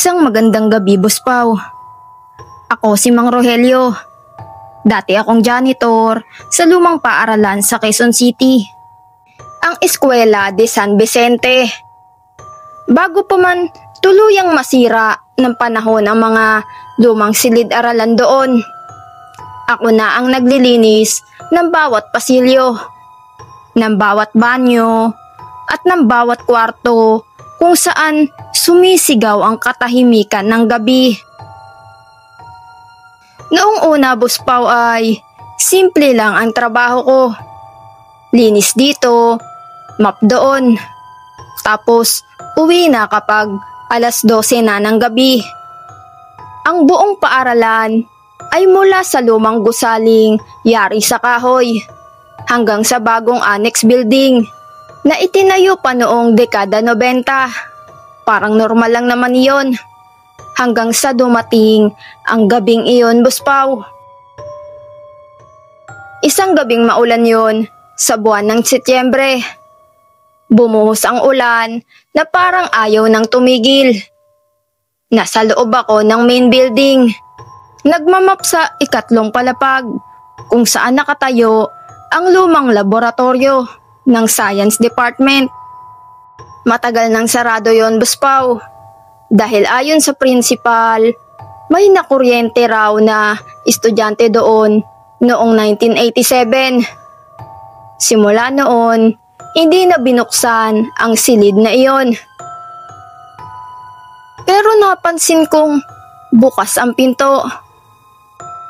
Isang magandang gabi, Boss Pao. Ako si Mang Rogelio. Dati akong janitor sa lumang paaralan sa Quezon City, ang Eskwela de San Vicente. Bago pa man tuluyang masira ng panahon ang mga lumang silid-aralan doon, ako na ang naglilinis ng bawat pasilyo, ng bawat banyo, at ng bawat kwarto kung saan sumisigaw ang katahimikan ng gabi. Noong una, Boss Pao, ay simple lang ang trabaho ko. Linis dito, mop doon. Tapos uwi na kapag alas 12 na ng gabi. Ang buong paaralan ay mula sa lumang gusaling yari sa kahoy hanggang sa bagong annex building na itinayo pa noong dekada 90. Parang normal lang naman iyon. Hanggang sa dumating ang gabing iyon, Boss Pao. Isang gabing maulan yon sa buwan ng Setyembre. Bumuhos ang ulan na parang ayaw nang tumigil. Nasa loob ako ng main building. Nagmamap sa ikatlong palapag kung saan nakatayo ang lumang laboratorio ng Science Department. Matagal nang sarado yon, Boss Pao. Dahil ayon sa principal, may nakuryente raw na estudyante doon noong 1987. Simula noon, hindi na binuksan ang silid na iyon. Pero napansin kong bukas ang pinto.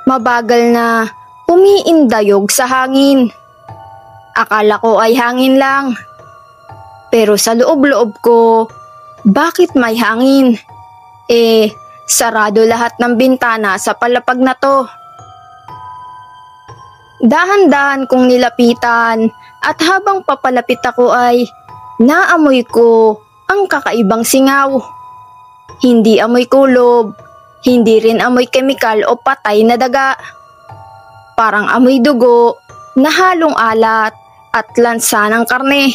Mabagal na umiindayog sa hangin. Akala ko ay hangin lang. Pero sa loob-loob ko, bakit may hangin? Sarado lahat ng bintana sa palapag na to. Dahan-dahan kong nilapitan at habang papalapit ako ay naamoy ko ang kakaibang singaw. Hindi amoy kulob, hindi rin amoy kemikal o patay na daga. Parang amoy dugo na halong alat at lansa ng karne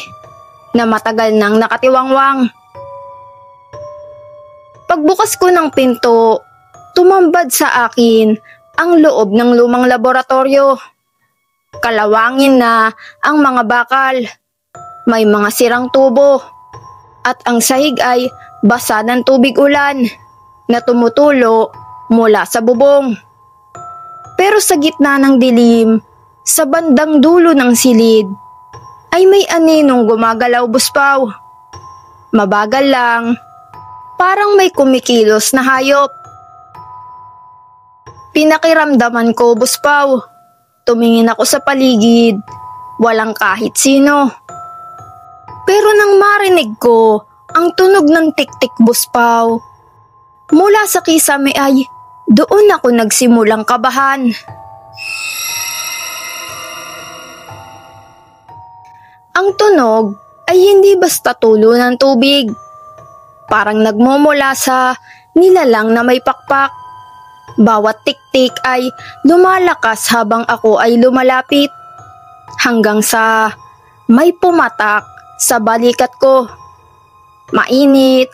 na matagal nang nakatiwangwang. Pagbukas ko ng pinto, tumambad sa akin ang loob ng lumang laboratorio. Kalawangin na ang mga bakal, may mga sirang tubo, at ang sahig ay basa ng tubig ulan na tumutulo mula sa bubong. Pero sa gitna ng dilim, sa bandang dulo ng silid, ay may aninong gumagalaw, Boss Pao. Mabagal lang, parang may kumikilos na hayop. Pinakiramdaman ko, Boss Pao. Tumingin ako sa paligid, walang kahit sino. Pero nang marinig ko ang tunog ng tik-tik, Boss Pao, mula sa kisame ay doon ako nagsimulang kabahan. Ang tunog ay hindi basta tulo ng tubig. Parang nagmumula sa nilalang na may pakpak. Bawat tik-tik ay lumalakas habang ako ay lumalapit. Hanggang sa may pumatak sa balikat ko. Mainit,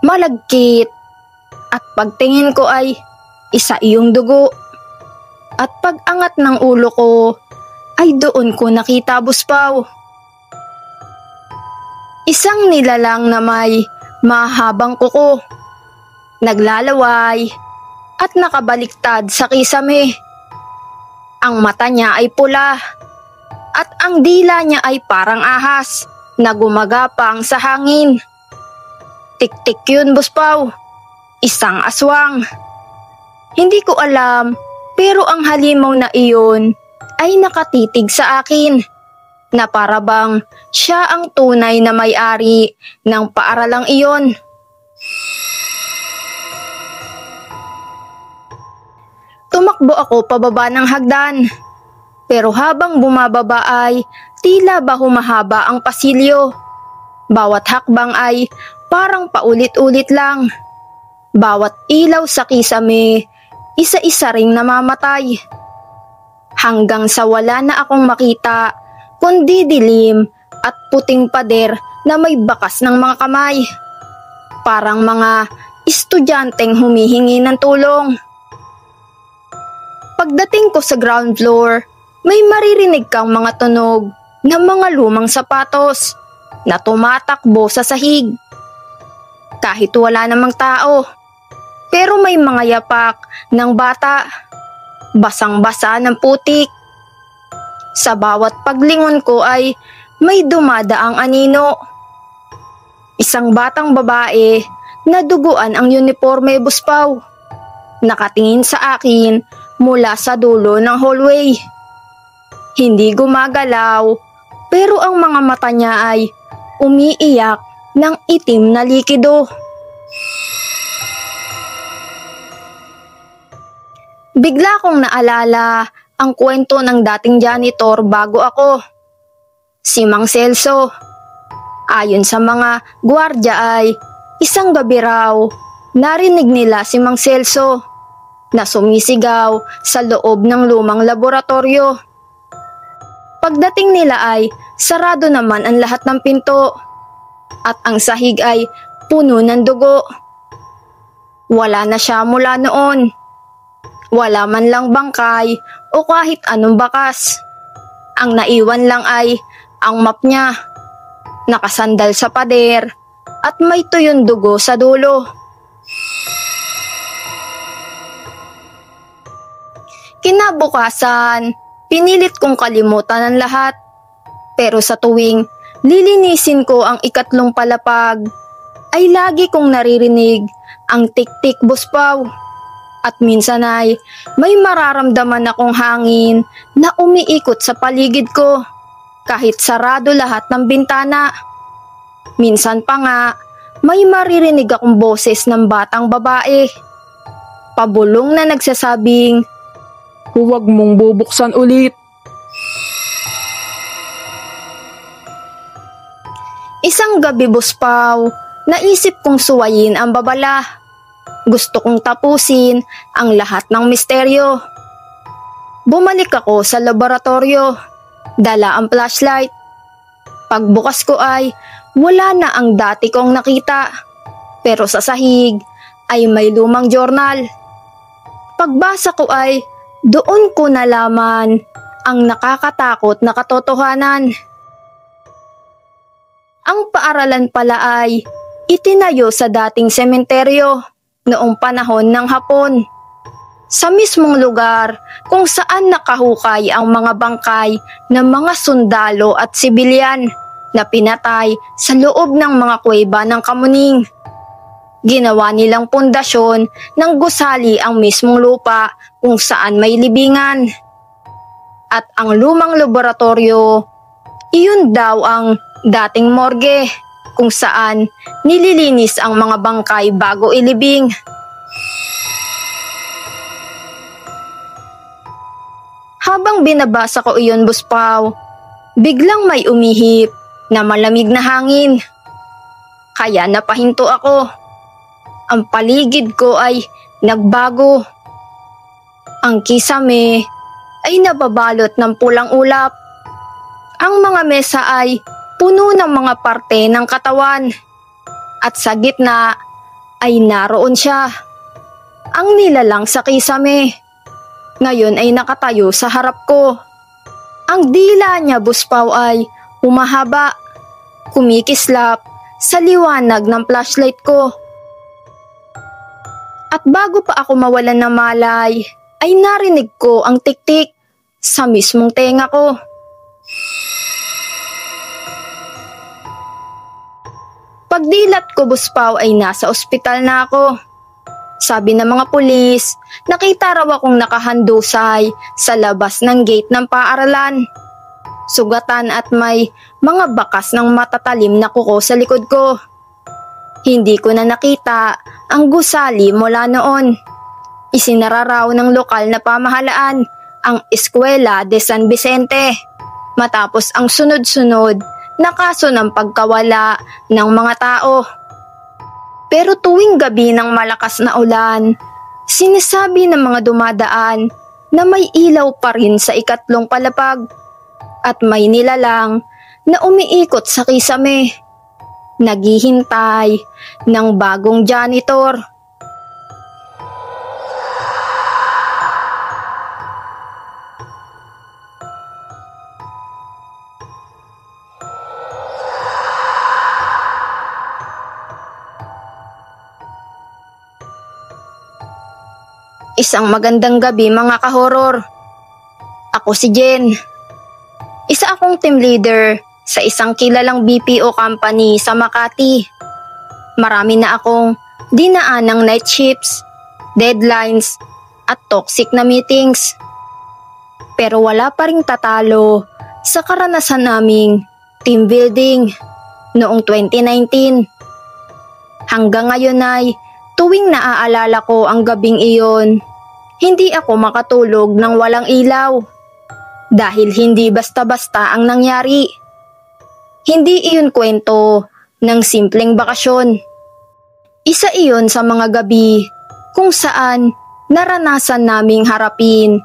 malagkit, at pagtingin ko ay isa iyong dugo. At pag-angat ng ulo ko ay doon ko nakita, Boss Pao. Isang nilalang na may mahabang kuko, naglalaway at nakabaliktad sa kisame. Ang mata niya ay pula at ang dila niya ay parang ahas na gumagapang sa hangin. Tik-tik yun, Boss Pao. Isang aswang. Hindi ko alam, pero ang halimaw na iyon ay nakatitig sa akin na para bang siya ang tunay na may-ari ng paaralang iyon. Tumakbo ako pababa ng hagdan, pero habang bumababa ay tila ba humahaba ang pasilyo. Bawat hakbang ay parang paulit-ulit lang. Bawat ilaw sa kisame, isa-isa ring namamatay. Hanggang sa wala na akong makita, kundi dilim at puting pader na may bakas ng mga kamay. Parang mga estudyanteng humihingi ng tulong. Pagdating ko sa ground floor, may maririnig kang mga tunog ng mga lumang sapatos na tumatakbo sa sahig. Kahit wala namang tao, pero may mga yapak ng bata, basang-basa ng putik. Sa bawat paglingon ko ay may dumadaang anino. Isang batang babae na duguan ang uniforme, Buspaw. Nakatingin sa akin mula sa dulo ng hallway. Hindi gumagalaw, pero ang mga mata niya ay umiiyak ng itim na likido. Bigla kong naalala ang kwento ng dating janitor bago ako. Si Mang Celso. Ayon sa mga gwardya ay isang gabi raw narinig nila si Mang Celso na sumisigaw sa loob ng lumang laboratorio. Pagdating nila ay sarado naman ang lahat ng pinto at ang sahig ay puno ng dugo. Wala na siya mula noon. Wala man lang bangkay o kahit anong bakas. Ang naiwan lang ay ang map niya, nakasandal sa pader at may tuyong dugo sa dulo. Kinabukasan, pinilit kong kalimutan ang lahat. Pero sa tuwing lilinisin ko ang ikatlong palapag, ay lagi kong naririnig ang tik-tik, Buspaw. At minsan ay may mararamdaman akong hangin na umiikot sa paligid ko kahit sarado lahat ng bintana. Minsan pa nga, may maririnig akong boses ng batang babae. Pabulong na nagsasabing, "Huwag mong bubuksan ulit." Isang gabi, Buspaw, naisip kong suwayin ang babala. Gusto kong tapusin ang lahat ng misteryo. Bumalik ako sa laboratorio, dala ang flashlight. Pagbukas ko ay wala na ang dati kong nakita, pero sa sahig ay may lumang journal. Pagbasa ko ay doon ko nalaman ang nakakatakot na katotohanan. Ang paaralan pala ay itinayo sa dating sementeryo noong panahon ng Hapon. Sa mismong lugar kung saan nakahukay ang mga bangkay ng mga sundalo at sibilyan na pinatay sa loob ng mga kuweba ng Kamuning. Ginawa nilang pundasyon ng gusali ang mismong lupa kung saan may libingan. At ang lumang laboratorio, iyon daw ang dating morgue kung saan nililinis ang mga bangkay bago ilibing. Habang binabasa ko iyon, Buspaw, biglang may umihip na malamig na hangin. Kaya napahinto ako. Ang paligid ko ay nagbago. Ang kisame ay nababalot ng pulang ulap. Ang mga mesa ay puno ng mga parte ng katawan. At sa gitna ay naroon siya. Ang nilalang sa kisame. Ngayon ay nakatayo sa harap ko. Ang dila niya, Buspaw, ay humahaba, kumikislap sa liwanag ng flashlight ko. At bago pa ako mawalan ng malay, ay narinig ko ang tik-tik sa mismong tenga ko. Pagdilat ko, Buspaw, ay nasa ospital na ako. Sabi ng mga pulis, nakita raw akong nakahandusay sa labas ng gate ng paaralan. Sugatan at may mga bakas ng matatalim na kuko sa likod ko. Hindi ko na nakita ang gusali mula noon. Isinara raw ng lokal na pamahalaan ang Eskwela de San Vicente matapos ang sunod-sunod na kaso ng pagkawala ng mga tao. Pero tuwing gabi ng malakas na ulan, sinasabi ng mga dumadaan na may ilaw pa rin sa ikatlong palapag at may nilalang na umiikot sa kisame, naghihintay ng bagong janitor Isang magandang gabi mga kahoror. Ako si Jen. Isa akong team leader sa isang kilalang BPO company sa Makati. Marami na akong dinaanang night shifts, deadlines, at toxic na meetings. Pero wala pa ring tatalo sa karanasan naming team building noong 2019. Hanggang ngayon ay tuwing naaalala ko ang gabing iyon, hindi ako makatulog ng walang ilaw. Dahil hindi basta-basta ang nangyari. Hindi iyon kwento ng simpleng bakasyon. Isa iyon sa mga gabi kung saan naranasan naming harapin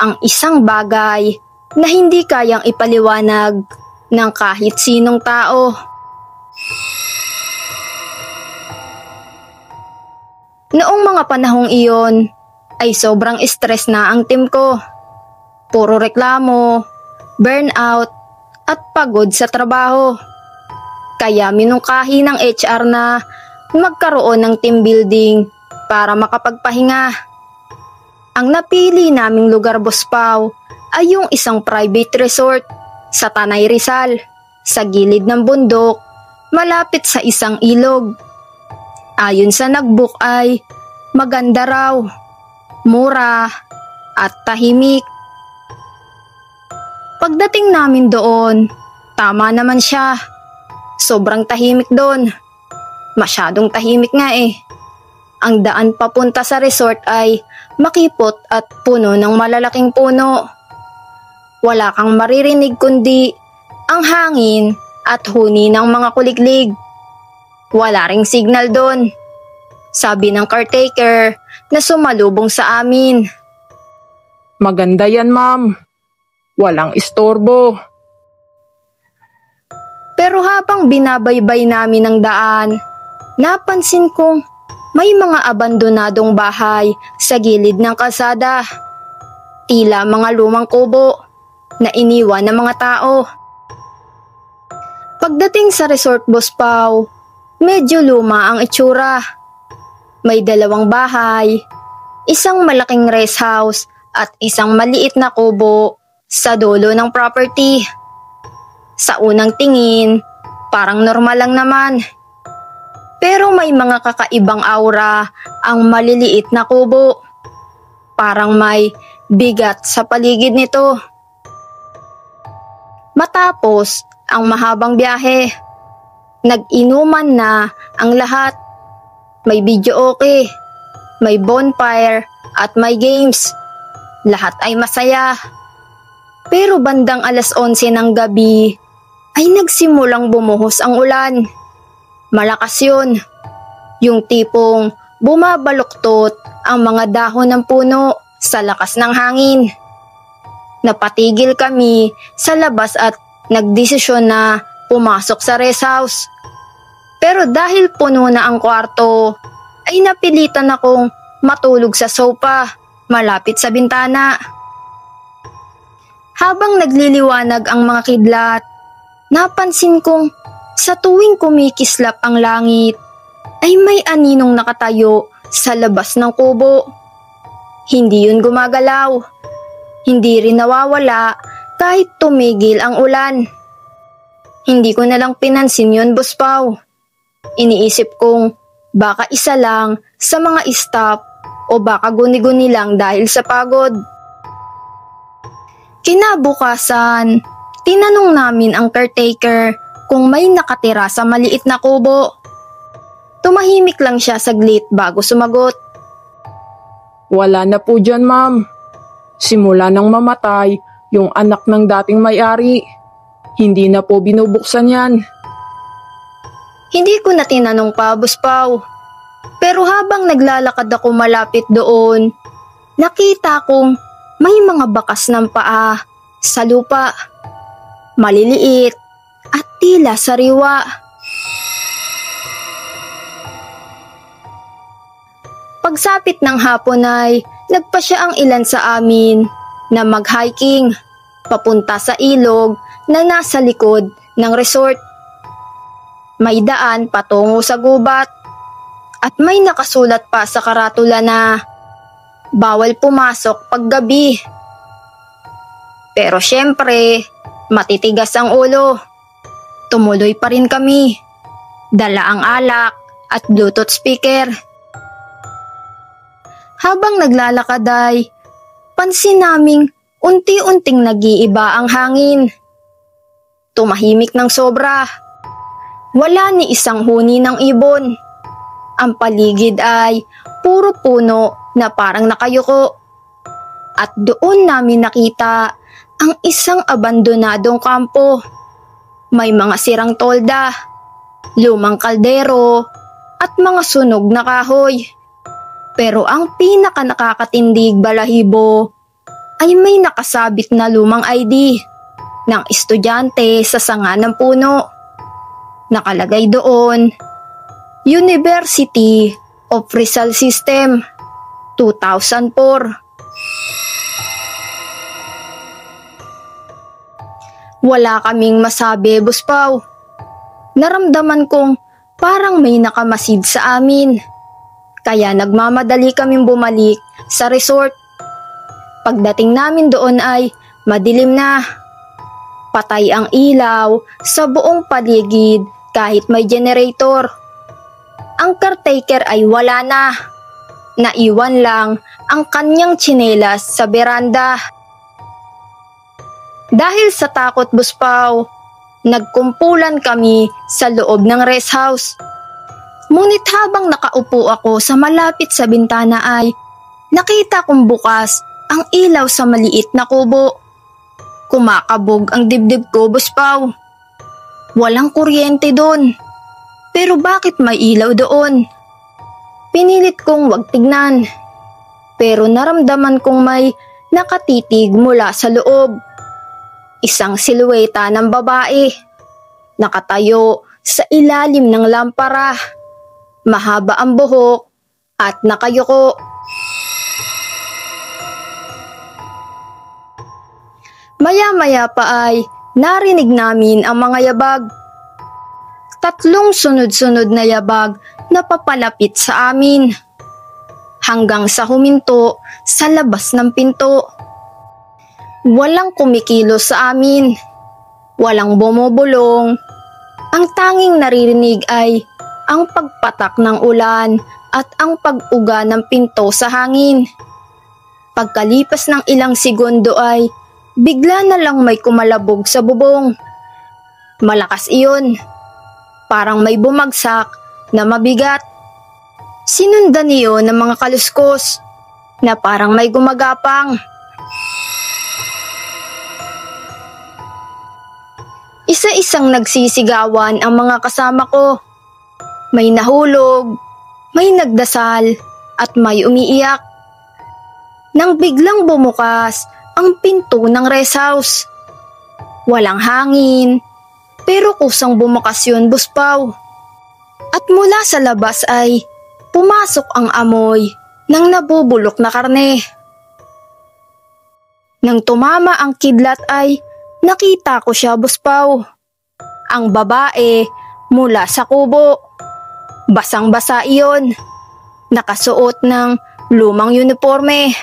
ang isang bagay na hindi kayang ipaliwanag ng kahit sinong tao. Noong mga panahong iyon ay sobrang stress na ang team ko. Puro reklamo, burnout at pagod sa trabaho. Kaya minungkahi ng HR na magkaroon ng team building para makapagpahinga. Ang napili naming lugar, Boss Pao, ay yung isang private resort sa Tanay Rizal, sa gilid ng bundok, malapit sa isang ilog. Ayon sa nagbook ay maganda raw, mura at tahimik. Pagdating namin doon, tama naman siya. Sobrang tahimik doon. Masyadong tahimik nga eh. Ang daan papunta sa resort ay makipot at puno ng malalaking puno. Wala kang maririnig kundi ang hangin at huni ng mga kuliglig. Wala ring signal doon. Sabi ng caretaker na sumalubong sa amin. Maganda yan, ma'am. Walang istorbo. Pero habang binabaybay namin ang daan, napansin kong may mga abandonadong bahay sa gilid ng kalsada. Tila mga lumang kubo na iniwan ng mga tao. Pagdating sa resort, Boss Pao, medyo luma ang itsura. May 2 bahay, isang malaking rest house at isang maliit na kubo sa dulo ng property. Sa unang tingin, parang normal lang naman. Pero may mga kakaibang aura ang maliliit na kubo. Parang may bigat sa paligid nito. Matapos ang mahabang biyahe, nag-inuman na ang lahat. May video okay, may bonfire at may games. Lahat ay masaya. Pero bandang 11:00 ng gabi ay nagsimulang bumuhos ang ulan. Malakas yun. Yung tipong bumabaluktot ang mga dahon ng puno sa lakas ng hangin. Napatigil kami sa labas at nagdesisyon na pumasok sa rest house. Pero dahil puno na ang kwarto, ay napilitan akong matulog sa sofa malapit sa bintana. Habang nagliliwanag ang mga kidlat, napansin kong sa tuwing kumikislap ang langit, ay may aninong nakatayo sa labas ng kubo. Hindi yun gumagalaw. Hindi rin nawawala kahit tumigil ang ulan. Hindi ko na lang pinansin yun, Boss Pao. Iniisip kong baka isa lang sa mga staff o baka guni-guni lang dahil sa pagod. Kinabukasan, tinanong namin ang caretaker kung may nakatira sa maliit na kubo. Tumahimik lang siya saglit bago sumagot. Wala na po dyan, ma'am. Simula nang mamatay yung anak ng dating may-ari. Hindi na po binubuksan yan. Hindi ko na tinanong pa, Boss Pao. Pero habang naglalakad ako malapit doon, nakita kong may mga bakas ng paa sa lupa. Maliliit at tila sariwa. Pagsapit ng hapon ay nagpasya ang ilan sa amin na mag-hiking papunta sa ilog na nasa likod ng resort. May daan patungo sa gubat at may nakasulat pa sa karatula na bawal pumasok paggabi. Pero syempre, matitigas ang ulo. Tumuloy pa rin kami. Dala ang alak at Bluetooth speaker. Habang naglalakad ay pansin naming unti-unting nag-iiba ang hangin. Tumahimik ng sobra. Wala ni isang huni ng ibon. Ang paligid ay puro puno na parang nakayuko. At doon namin nakita ang isang abandonadong kampo. May mga sirang tolda, lumang kaldero, at mga sunog na kahoy. Pero ang pinaka nakakatindig balahibo ay may nakasabit na lumang ID ng estudyante sa sanga ng puno. Nakalagay doon, University of Rizal System, 2004. Wala kaming masabi, Boss Pao. Naramdaman kong parang may nakamasid sa amin. Kaya nagmamadali kaming bumalik sa resort. Pagdating namin doon ay madilim na. Patay ang ilaw sa buong paligid kahit may generator. Ang caretaker ay wala na. Naiwan lang ang kanyang tsinelas sa beranda. Dahil sa takot, Boss Pao, nagkumpulan kami sa loob ng rest house. Ngunit habang nakaupo ako sa malapit sa bintana ay nakita kong bukas ang ilaw sa maliit na kubo. Kumakabog ang dibdib ko, Boss Pao. Walang kuryente doon. Pero bakit may ilaw doon? Pinilit kong wag tignan. Pero naramdaman kong may nakatitig mula sa loob. Isang silueta ng babae. Nakatayo sa ilalim ng lampara. Mahaba ang buhok at nakayuko. Maya-maya pa ay narinig namin ang mga yabag. 3 sunod-sunod na yabag na papalapit sa amin. Hanggang sa huminto sa labas ng pinto. Walang kumikilos sa amin. Walang bumubulong. Ang tanging naririnig ay ang pagpatak ng ulan at ang pag-uga ng pinto sa hangin. Pagkalipas ng ilang segundo ay bigla na lang may kumalabog sa bubong. Malakas iyon. Parang may bumagsak na mabigat. Sinundan niyon ng mga kaluskos na parang may gumagapang. Isa-isang nagsisigawan ang mga kasama ko. May nahulog, may nagdasal, at may umiiyak. Nang biglang bumukas ang pinto ng rest house. Walang hangin, pero kusang bumukas yun, Boss Pao. At mula sa labas ay pumasok ang amoy ng nabubulok na karne. Nang tumama ang kidlat ay nakita ko siya, Boss Pao. Ang babae mula sa kubo. Basang-basa iyon. Nakasuot ng lumang uniforme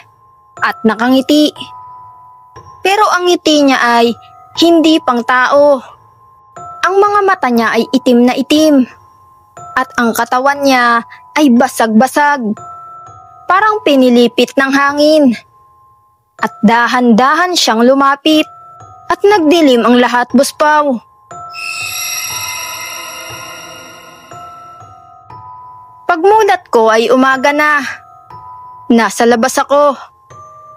at nakangiti. Pero ang ngiti niya ay hindi pang tao. Ang mga mata niya ay itim na itim. At ang katawan niya ay basag-basag. Parang pinilipit ng hangin. At dahan-dahan siyang lumapit. At nagdilim ang lahat, Boss Pao. Pagmulat ko ay umaga na. Nasa labas ako.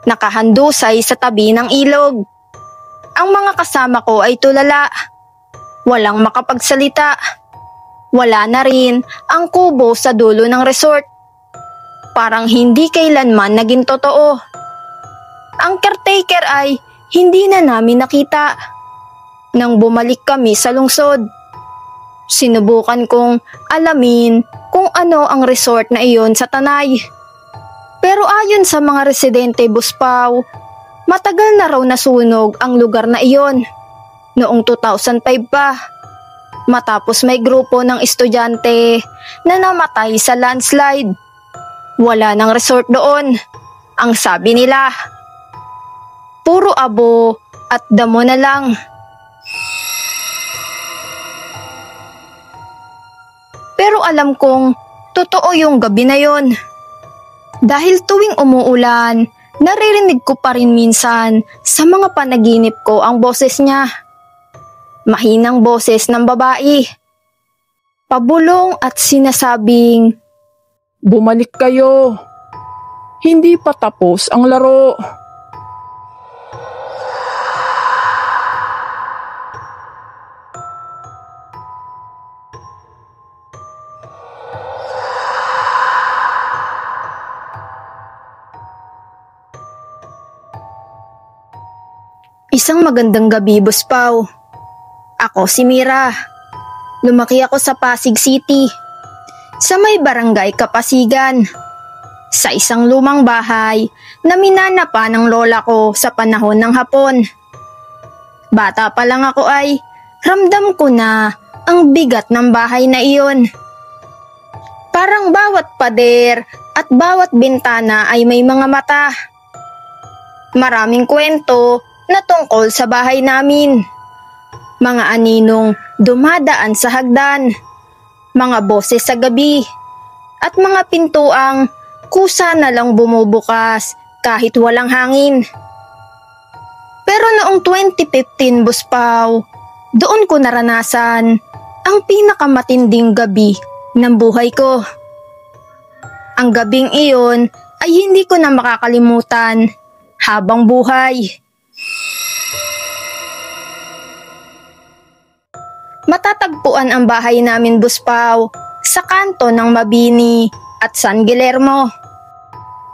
Nakahandusay sa tabi ng ilog. Ang mga kasama ko ay tulala. Walang makapagsalita. Wala na rin ang kubo sa dulo ng resort. Parang hindi kailanman naging totoo. Ang caretaker ay hindi na namin nakita. Nang bumalik kami sa lungsod, sinubukan kong alamin kung ano ang resort na iyon sa Tanay. Pero ayon sa mga residente, Boss Pao, matagal na raw nasunog ang lugar na iyon. Noong 2005 pa. Matapos may grupo ng estudyante na namatay sa landslide. Wala nang resort doon. ang sabi nila. Puro abo at damo na lang. Pero alam kong totoo yung gabi na yon. Dahil tuwing umuulan, naririnig ko pa rin minsan sa mga panaginip ko ang boses niya. Mahinang boses ng babae. Pabulong at sinasabing, "Bumalik kayo. Hindi pa tapos ang laro." Isang magandang gabi, Boss Pao. Ako si Mira. Lumaki ako sa Pasig City, sa may barangay Kapasigan, sa isang lumang bahay na minana pa ng lola ko sa panahon ng Hapon. Bata pa lang ako ay ramdam ko na ang bigat ng bahay na iyon. Parang bawat pader at bawat bintana ay may mga mata. Maraming kwento na tungkol sa bahay namin. Mga aninong dumadaan sa hagdan, mga boses sa gabi, at mga pintuang kusa na lang bumubukas kahit walang hangin. Pero noong 2015, Boss Pao, doon ko naranasan ang pinakamatinding gabi ng buhay ko. Ang gabing iyon ay hindi ko na makakalimutan habang buhay. Matatagpuan ang bahay namin, Boss Pao, sa kanto ng Mabini at San Guillermo.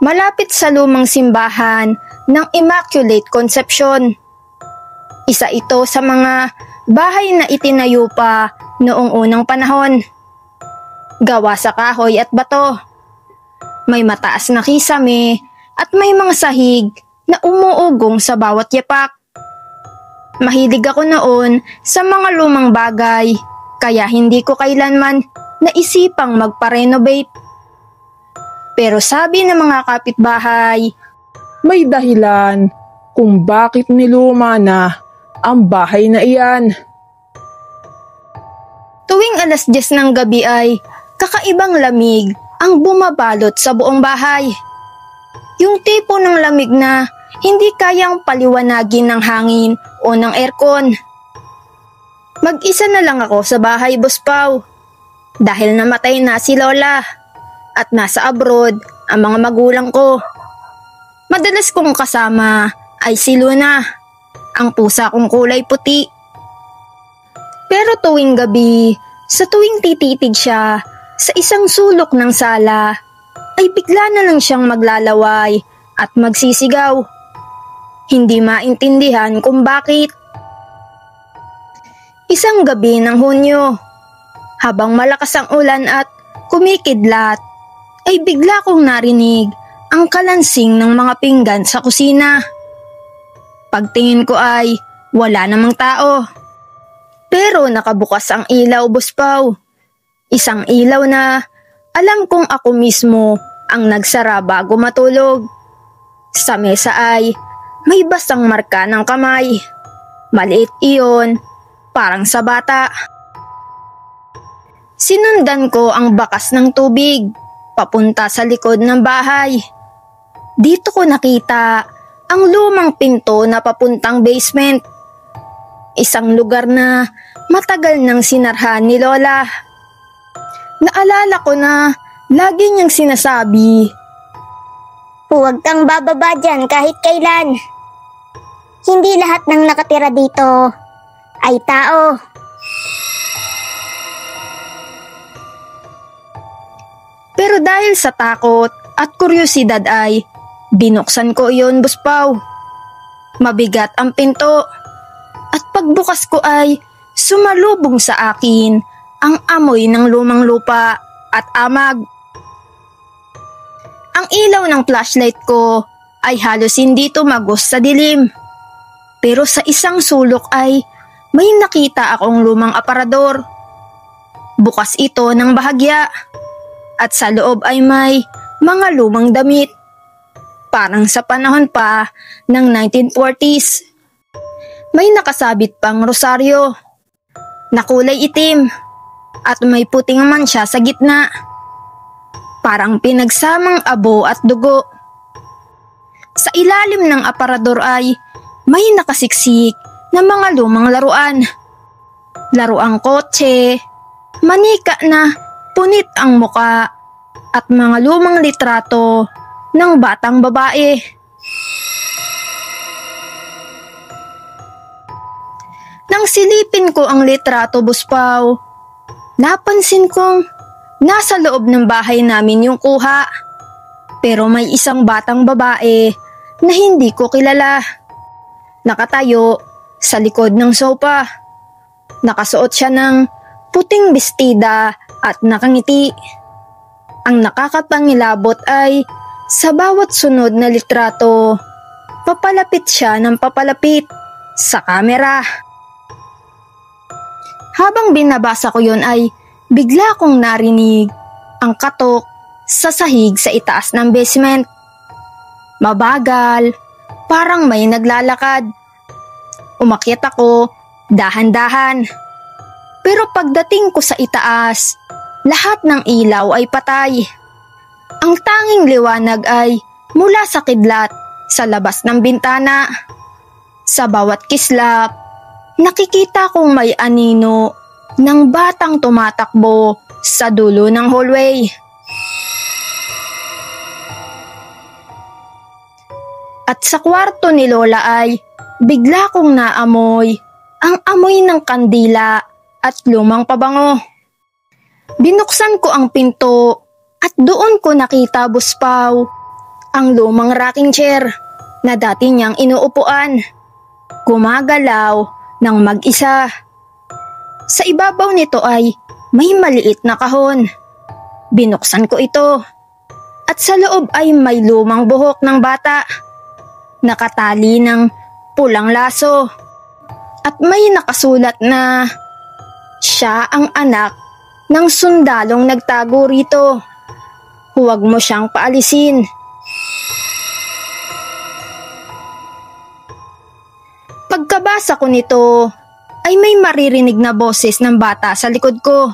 Malapit sa lumang simbahan ng Immaculate Conception. Isa ito sa mga bahay na itinayo pa noong unang panahon. Gawa sa kahoy at bato. May mataas na kisame at may mga sahig na umuugong sa bawat yapak. Mahilig ako noon sa mga lumang bagay, kaya hindi ko kailanman naisipang magpa-renovate. Pero sabi ng mga kapitbahay, may dahilan kung bakit niluma na ang bahay na iyan. Tuwing 10:00 ng gabi ay kakaibang lamig ang bumabalot sa buong bahay. Yung tipo ng lamig na hindi kayang paliwanagin ng hangin o ng aircon. Mag-isa na lang ako sa bahay, Boss Pao, dahil namatay na si Lola at nasa abroad ang mga magulang ko. Madalas kong kasama ay si Luna, ang pusa kong kulay puti. Pero tuwing gabi, sa tuwing tititid siya sa isang sulok ng sala, ay bigla na lang siyang maglalaway at magsisigaw. Hindi maintindihan kung bakit. Isang gabi ng Hunyo, habang malakas ang ulan at kumikidlat, ay bigla kong narinig ang kalansing ng mga pinggan sa kusina. Pagtingin ko ay wala namang tao. Pero nakabukas ang ilaw, Boss Pao. Isang ilaw na alam kong ako mismo ang nagsara bago matulog. Sa mesa ay may basang marka ng kamay. Maliit iyon, parang sa bata. Sinundan ko ang bakas ng tubig, papunta sa likod ng bahay. Dito ko nakita ang lumang pinto na papuntang basement. Isang lugar na matagal nang sinarhan ni Lola. Naalala ko na lagi niyang sinasabi, "Huwag kang bababa dyan kahit kailan. Hindi lahat ng nakatira dito ay tao." Pero dahil sa takot at kuryosidad ay binuksan ko iyon, Boss Pao. Mabigat ang pinto at pagbukas ko ay sumalubong sa akin ang amoy ng lumang lupa at amag. Ang ilaw ng flashlight ko ay halos hindi tumagos sa dilim. Pero sa isang sulok ay may nakita akong lumang aparador. Bukas ito ng bahagya at sa loob ay may mga lumang damit. parang sa panahon pa ng 1940s. May nakasabit pang rosaryo na kulay itim at may puting mansya sa gitna. Parang pinagsamang abo at dugo. Sa ilalim ng aparador ay may nakasiksik na mga lumang laruan. Laruang kotse, manika na punit ang muka at mga lumang litrato ng batang babae. Nang silipin ko ang litrato, Buspaw, napansin kong nasa loob ng bahay namin yung kuha. Pero may isang batang babae na hindi ko kilala. Nakatayo sa likod ng sofa. Nakasuot siya ng puting bestida at nakangiti. Ang nakakapangilabot ay sa bawat sunod na litrato, papalapit siya ng papalapit sa kamera. Habang binabasa ko yun ay bigla kong narinig ang katok sa sahig sa itaas ng basement. Mabagal, parang may naglalakad. Umakyat ako dahan-dahan. Pero pagdating ko sa itaas, lahat ng ilaw ay patay. Ang tanging liwanag ay mula sa kidlat sa labas ng bintana. Sa bawat kislap, nakikita kong may anino ng batang tumatakbo sa dulo ng hallway. At sa kwarto ni Lola ay bigla kong naamoy ang amoy ng kandila at lumang pabango. Binuksan ko ang pinto at doon ko nakita, Buspaw, ang lumang rocking chair na dati niyang inuupuan. Gumagalaw ng mag-isa. Sa ibabaw nito ay may maliit na kahon. Binuksan ko ito at sa loob ay may lumang buhok ng bata. Nakatali ng pulang laso at may nakasulat na siya ang anak ng sundalong nagtago rito. Huwag mo siyang paalisin. Pagkabasa ko nito ay may maririnig na boses ng bata sa likod ko.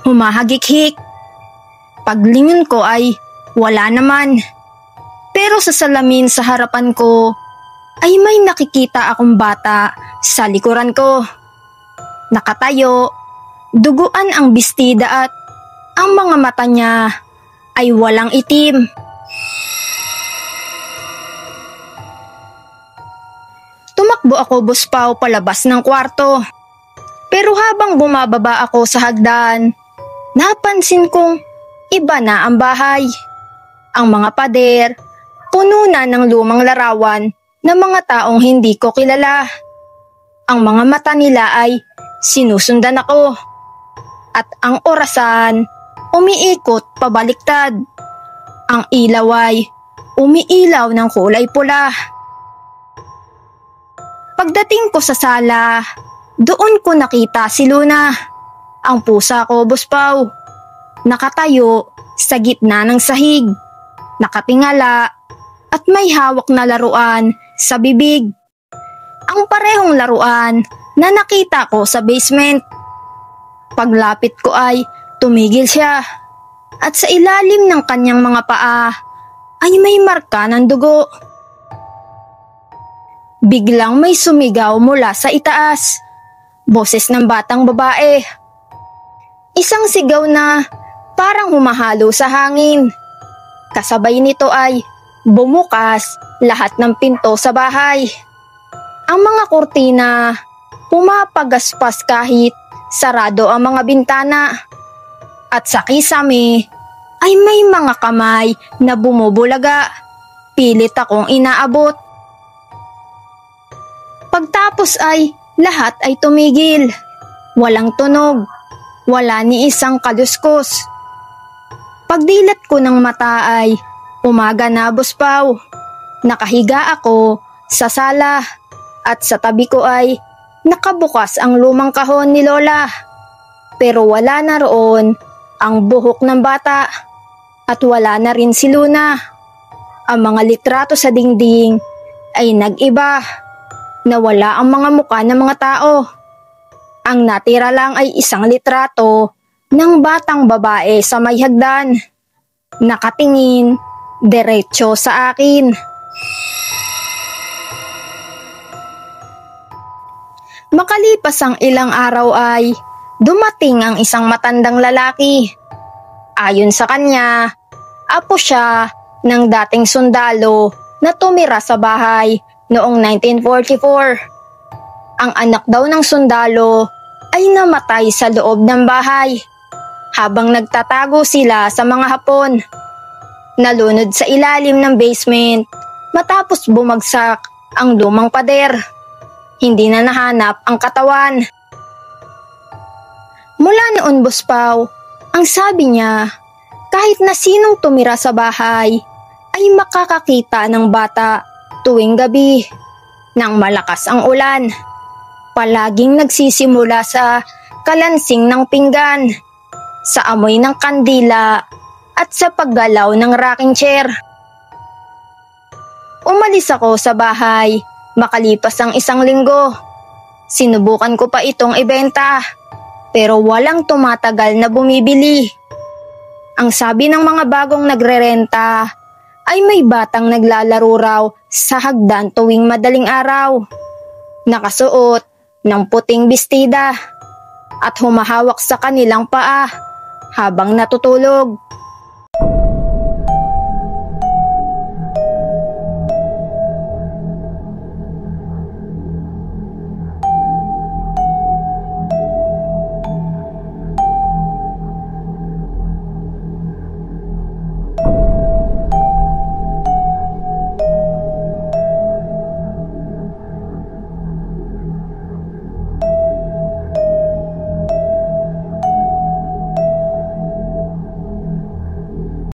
Humahagik-hik. Paglingon ko ay wala naman. Pero sa salamin sa harapan ko ay may nakikita akong bata sa likuran ko. Nakatayo, duguan ang bestida at ang mga mata niya ay walang itim. Tumakbo ako, Buspaw, palabas ng kwarto. Pero habang bumababa ako sa hagdan, napansin kong iba na ang bahay. Ang mga pader, puno na ng lumang larawan ng mga taong hindi ko kilala. Ang mga mata nila ay sinusundan ako. At ang orasan, umiikot pabaliktad. Ang ilaw ay umiilaw ng kulay pula. Pagdating ko sa sala, doon ko nakita si Luna, ang pusa ko, Buspaw. Nakatayo sa gitna ng sahig, nakatingala at may hawak na laruan sa bibig. Ang parehong laruan na nakita ko sa basement. Paglapit ko ay tumigil siya at sa ilalim ng kanyang mga paa ay may marka ng dugo. Biglang may sumigaw mula sa itaas. Boses ng batang babae. Isang sigaw na parang humahalo sa hangin. Kasabay nito ay bumukas lahat ng pinto sa bahay. Ang mga kurtina pumapagaspas kahit sarado ang mga bintana. At sa kisame ay may mga kamay na bumubulaga. Pilit akong inaabot. Pagtapos ay lahat ay tumigil. Walang tunog. Wala ni isang kaluskos. Pagdilat ko ng mata ay umaga na, Buspaw. Nakahiga ako sa sala at sa tabi ko ay nakabukas ang lumang kahon ni Lola. Pero wala na roon ang buhok ng bata at wala na rin si Luna. Ang mga litrato sa dingding ay nag-iba. Nawala ang mga mukha ng mga tao. Ang natira lang ay isang litrato ng batang babae sa may hagdan. Nakatingin diretso sa akin. Makalipas ang ilang araw ay dumating ang isang matandang lalaki. Ayon sa kanya, apo siya ng dating sundalo na tumira sa bahay noong 1944. Ang anak daw ng sundalo ay namatay sa loob ng bahay habang nagtatago sila sa mga hapon. Nalunod sa ilalim ng basement matapos bumagsak ang lumang pader. Hindi na nahanap ang katawan. Mula noon, Boss Pao, ang sabi niya, kahit na sinong tumira sa bahay ay makakakita ng bata tuwing gabi. Nang malakas ang ulan, palaging nagsisimula sa kalansing ng pinggan, sa amoy ng kandila at sa paggalaw ng rocking chair. Umalis ako sa bahay makalipas ang isang linggo. Sinubukan ko pa itong ibenta, pero walang tumatagal na bumibili. Ang sabi ng mga bagong nagrerenta ay may batang naglalaro raw sa hagdan tuwing madaling araw. Nakasuot ng puting bestida at humahawak sa kanilang paa habang natutulog.